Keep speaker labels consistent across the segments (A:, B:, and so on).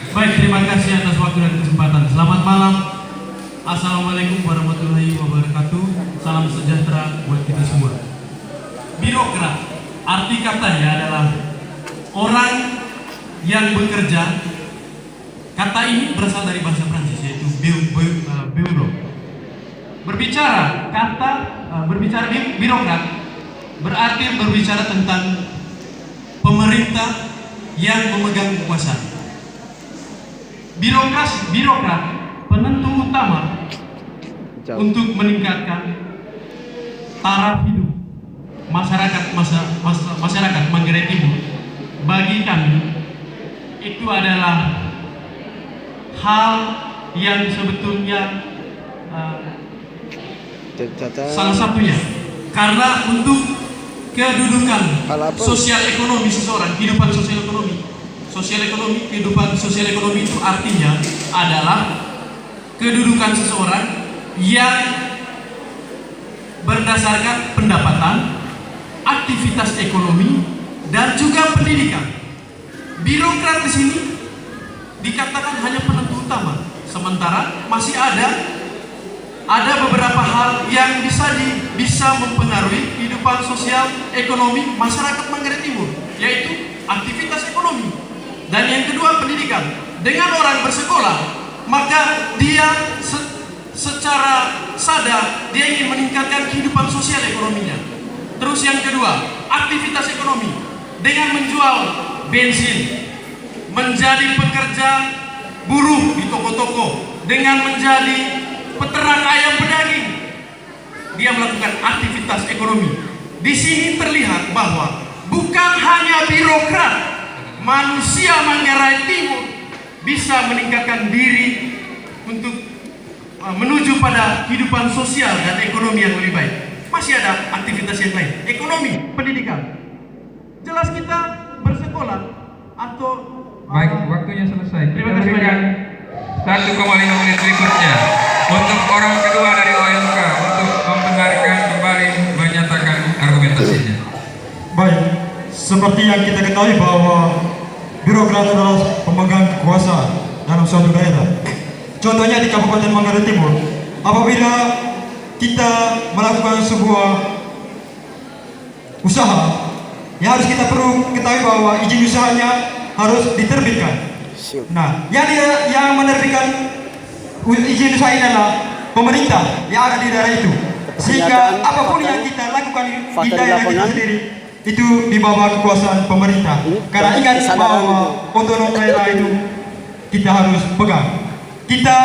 A: Baik, terima kasih atas waktu dan kesempatan. Selamat malam. Assalamualaikum warahmatullahi wabarakatuh. Salam sejahtera buat kita semua. Birokrat, arti katanya adalah orang yang bekerja. Kata ini berasal dari bahasa Prancis, yaitu bureau. Berbicara birokrat berarti berbicara tentang pemerintah yang memegang kekuasaan. Birokrat penentu utama untuk meningkatkan taraf hidup masyarakat Manggarai Timur. Bagi kami itu adalah hal yang sebetulnya salah satunya, karena untuk kedudukan sosial ekonomi seseorang, kehidupan sosial ekonomi itu artinya adalah kedudukan seseorang yang berdasarkan pendapatan, aktivitas ekonomi, dan juga pendidikan. Birokrat di sini dikatakan hanya penentu utama, sementara masih ada beberapa hal yang bisa mempengaruhi kehidupan sosial ekonomi masyarakat Manggarai Timur, yaitu aktivitas ekonomi. Dan yang kedua, pendidikan. Dengan orang bersekolah, maka dia secara sadar dia ingin meningkatkan kehidupan sosial ekonominya. Terus yang kedua, aktivitas ekonomi. Dengan menjual bensin, menjadi pekerja buruh di toko-toko, dengan menjadi peternak ayam pedaging, dia melakukan aktivitas ekonomi. Di sini terlihat bahwa bukan hanya birokrat, manusia Manggarai Timur bisa meningkatkan diri untuk menuju pada kehidupan sosial dan ekonomi yang lebih baik. Masih ada aktivitas yang lain, ekonomi, pendidikan. Jelas kita bersekolah atau
B: baik, waktunya selesai.
A: Terima kasih banyak.
B: 1,5 menit berikutnya untuk orang kedua dari OLK untuk membenarkan kembali menyatakan argumentasinya.
C: Baik, seperti yang kita ketahui bahwa birokrat adalah pemegang kekuasaan dalam suatu daerah. Contohnya di Kabupaten Manggarai Timur, apabila kita melakukan sebuah usaha, ya harus kita perlu ketahui bahwa izin usahanya harus diterbitkan. Nah, yang menerbitkan izin usaha ini adalah pemerintah yang ada di daerah itu. Sehingga apapun yang kita lakukan di daerah kita sendiri itu di bawah kekuasaan pemerintah. Karena ingat bahwa otonomi daerah itu kita harus pegang. Kita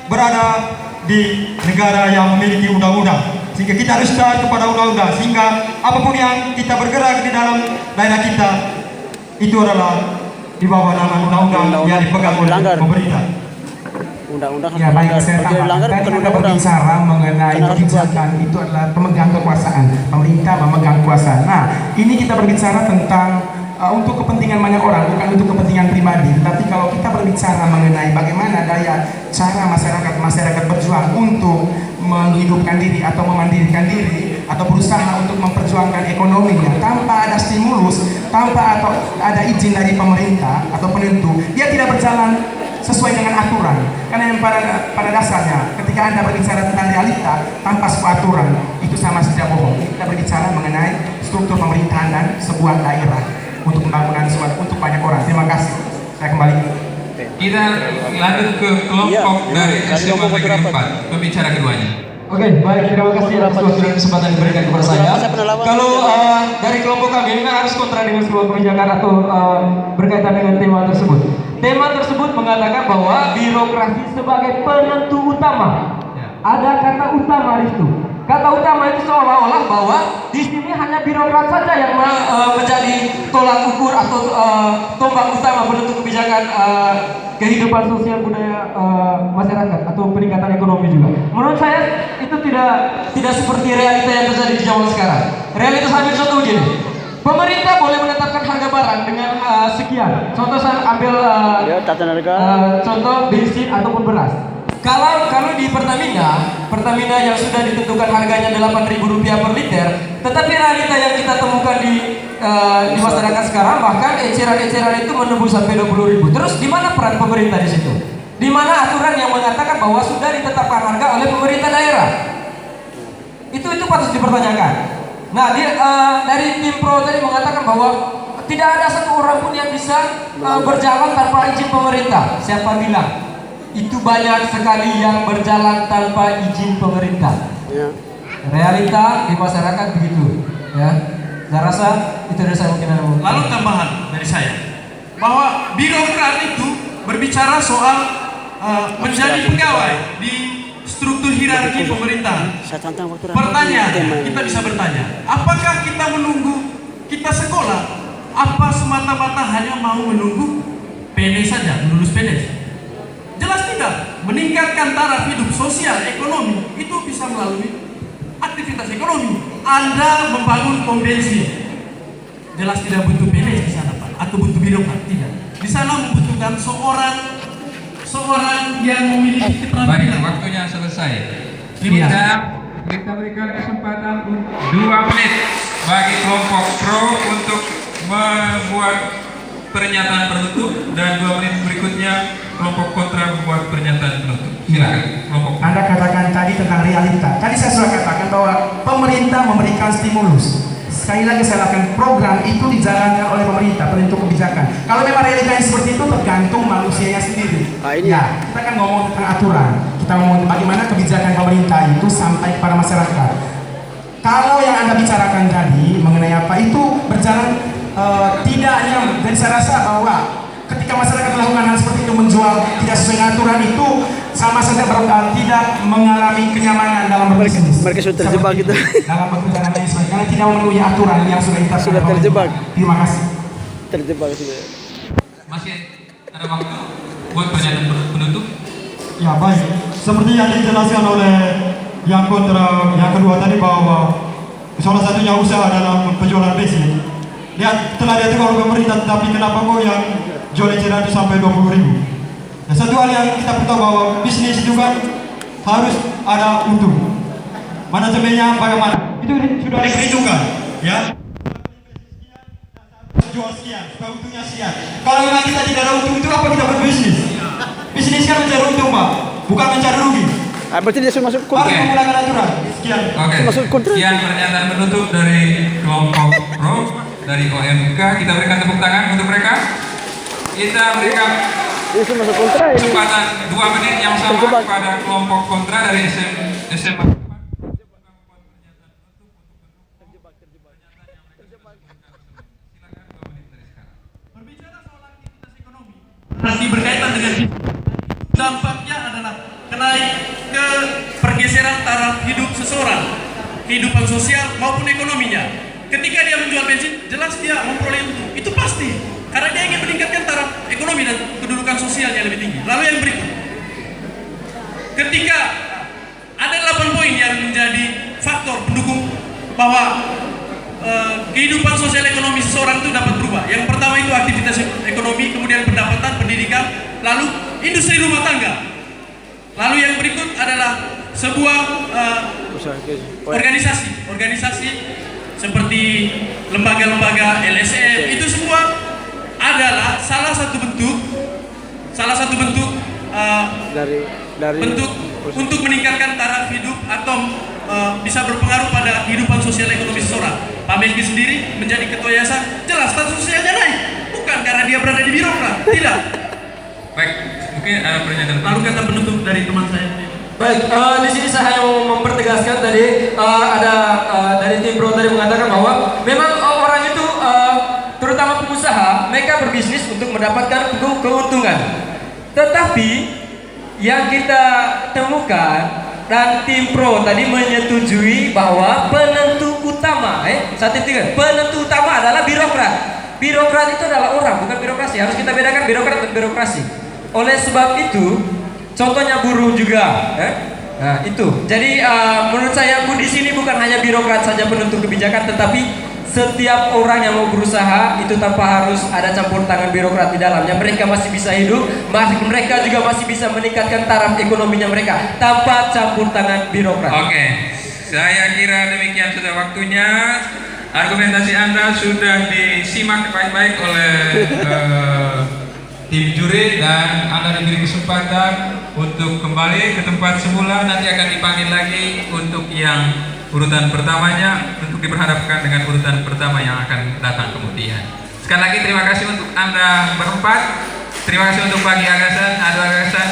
C: berada di negara yang memiliki undang-undang, sehingga kita harus taat kepada undang-undang. Sehingga apapun yang kita bergerak di dalam daerah kita itu adalah di bawah nama undang-undang yang dipegang oleh pemerintah.
D: Undang-undang
E: ya baik, saya tambahkan. Tadi Anda berbicara mengenai kebijakan itu adalah pemegang kekuasaan, pemerintah memegang kekuasaan. Nah, ini kita berbicara tentang untuk kepentingan banyak orang, bukan untuk kepentingan pribadi. Tapi kalau kita berbicara mengenai bagaimana cara masyarakat berjuang untuk menghidupkan diri atau memandirikan diri atau berusaha untuk memperjuangkan ekonominya tanpa ada stimulus, tanpa atau ada izin dari pemerintah atau penentu, dia tidak berjalan sesuai dengan aturan. Karena yang pada dasarnya ketika Anda berbicara tentang realita tanpa sebuah aturan, itu sama saja bohong. Kita berbicara mengenai struktur pemerintahan dan sebuah daerah untuk pembangunan untuk banyak orang. Terima kasih. Saya kembali.
B: Kita lanjut ke kelompok dari SMA Negeri 4, pembicara keduanya.
F: Oke, baik, terima kasih atas waktu dan kesempatan yang diberikan kepada saya. Kalau dari kelompok kami ini harus kontra dengan sebuah kebijakan atau berkaitan dengan tema tersebut. Tema tersebut mengatakan bahwa birokrasi sebagai penentu utama. Ada kata utama di situ. Kata utama itu seolah-olah bahwa di sini hanya birokrat saja yang menjadi tolak ukur atau tombak utama penentu kebijakan kehidupan sosial budaya masyarakat atau peningkatan ekonomi juga. Menurut saya itu tidak seperti realita yang terjadi di zaman sekarang. Realitas ambil contoh begini. Pemerintah boleh menetapkan harga barang dengan sekian. Contoh saya ambil contoh bensin ataupun beras. Kalau di Pertamina yang sudah ditentukan harganya Rp8.000 per liter, tetapi realita yang kita temukan di masyarakat sekarang bahkan eceran-eceran itu menembus sampai 20.000. Terus di mana peran pemerintah di situ. Di mana aturan yang mengatakan bahwa sudah ditetapkan harga oleh pemerintah daerah. Itu patut dipertanyakan. Nah, dari tim pro tadi mengatakan bahwa tidak ada satu orang pun yang bisa berjalan tanpa izin pemerintah. Siapa bilang? Itu banyak sekali yang berjalan tanpa izin pemerintah.
D: Ya.
F: Realita di masyarakat begitu. Ya, saya rasa itu dari saya mungkin.
A: Lalu tambahan dari saya bahwa birokrat itu berbicara soal menjadi pegawai di struktur hierarki pemerintahan.
D: Saya tantang waktu
A: Pertanyaannya, kita bisa bertanya, apakah kita menunggu kita sekolah? Apa semata-mata hanya mau menunggu PNS saja, lulus PNS? Jelas tidak. Meningkatkan taraf hidup sosial, ekonomi, itu bisa melalui aktivitas ekonomi. Anda membangun pom bensin, jelas tidak butuh PNS di sana, Pak, atau butuh birokrat, tidak. Di sana membutuhkan seorang yang memiliki
B: Baik,
A: keterampilan.
B: waktunya selesai.
A: Iya.
B: Kita berikan kesempatan 2 menit bagi kelompok pro untuk membuat pernyataan penutup dan 2 menit berikutnya kelompok kontra membuat pernyataan penutup. Silakan, kelompok.
E: Anda katakan tadi tentang realita. Tadi saya sudah katakan bahwa pemerintah memberikan stimulus. Sekali lagi saya lakukan program itu dijalankan oleh pemerintah, penentu kebijakan. Kalau memang realitanya seperti itu tergantung manusianya sendiri. Ya, kita kan ngomong tentang aturan. Kita ngomong bagaimana kebijakan pemerintah itu sampai kepada masyarakat. Kalau yang Anda bicarakan tadi mengenai apa itu berjalan tidak nyam. Dan saya rasa bahwa ketika masyarakat melakukan hal seperti itu, menjual tidak sesuai aturan itu sama saja tidak mengalami kenyamanan dalam berbisnis.
D: Mereka sudah terjebak gitu.
E: Dalam bekerja dan lain sebagainya karena tidak memenuhi aturan yang sudah ditetapkan.
D: Sudah terjebak.
E: Terima kasih.
D: Terjebak sudah.
B: Masih ada waktu buat pernyataan penutup?
C: Ya baik, seperti yang dijelaskan oleh yang kontra, yang kedua tadi bahwa salah satunya usaha dalam penjualan bensin. Lihat, telah diatur oleh pemerintah, tapi kenapa kok yang jual eceran itu sampai 20.000? Dan satu hal yang kita perlu tahu bahwa bisnis itu kan harus ada untung. Manajemennya bagaimana? Itu sudah diperhitungkan, ya. Jual sekian, supaya untungnya sekian. Kalau memang kita tidak ada untung, itu apa kita berbisnis? Bisnis kan mencari untung, Pak, bukan mencari rugi.
D: Berarti dia sudah masuk
C: Harus
D: kontra.
C: menggunakan aturan. Sekian.
B: Oke.
D: Masuk kontra.
B: Sekian pernyataan penutup dari kelompok pro dari OMK. Kita berikan tepuk tangan untuk mereka. Kita berikan
D: Dia sudah masuk kontra ini.
B: kesempatan 2 menit yang sama
D: Terjebak.
B: kepada kelompok kontra dari SMA.
A: Berbicara soal aktivitas ekonomi, masih berkaitan dengan dampaknya adalah kenaik ke pergeseran taraf hidup seseorang, kehidupan sosial maupun ekonominya. Ketika dia menjual bensin, jelas dia memperoleh untung. Itu pasti, karena dia ingin meningkatkan taraf ekonomi dan kedudukan sosialnya lebih tinggi. Lalu yang berikut, ketika ada 8 poin yang menjadi faktor pendukung bahwa kehidupan sosial ekonomi seseorang itu dapat berubah. Yang pertama itu aktivitas ekonomi, kemudian pendapatan, pendidikan, lalu industri rumah tangga. Lalu yang berikut adalah sebuah organisasi seperti lembaga-lembaga LSM. Itu semua adalah salah satu bentuk
D: dari
A: bentuk untuk meningkatkan taraf hidup atau bisa berpengaruh pada kehidupan sosial ekonomi seseorang. Pak Melki sendiri menjadi ketua yayasan, jelas status sosialnya naik, bukan karena dia berada di birokrat, tidak.
B: Baik, mungkin ada pernyataan.
A: Lalu kata penutup dari teman saya.
F: Baik, di sini saya hanya mau mempertegaskan tadi ada dari tim pro tadi mengatakan bahwa memang orang itu terutama pengusaha mereka berbisnis untuk mendapatkan keuntungan. Tetapi yang kita temukan dan tim pro tadi menyetujui bahwa penentu utama, penentu utama adalah birokrat. Birokrat itu adalah orang, bukan birokrasi. Harus kita bedakan birokrat dan birokrasi. Oleh sebab itu, contohnya buruh juga. Nah itu. Jadi menurut saya di sini bukan hanya birokrat saja penentu kebijakan, tetapi setiap orang yang mau berusaha itu tanpa harus ada campur tangan birokrat di dalamnya. Mereka masih bisa hidup, mereka juga masih bisa meningkatkan taraf ekonominya mereka tanpa campur tangan birokrat.
B: Oke, saya kira demikian sudah waktunya. Argumentasi Anda sudah disimak baik-baik oleh tim juri, dan Anda diberi kesempatan untuk kembali ke tempat semula. Nanti akan dipanggil lagi untuk yang urutan pertamanya, untuk diperhadapkan dengan urutan pertama yang akan datang kemudian. Sekali lagi terima kasih untuk Anda berempat. Terima kasih untuk Bagi Agasan, Adu Agasan,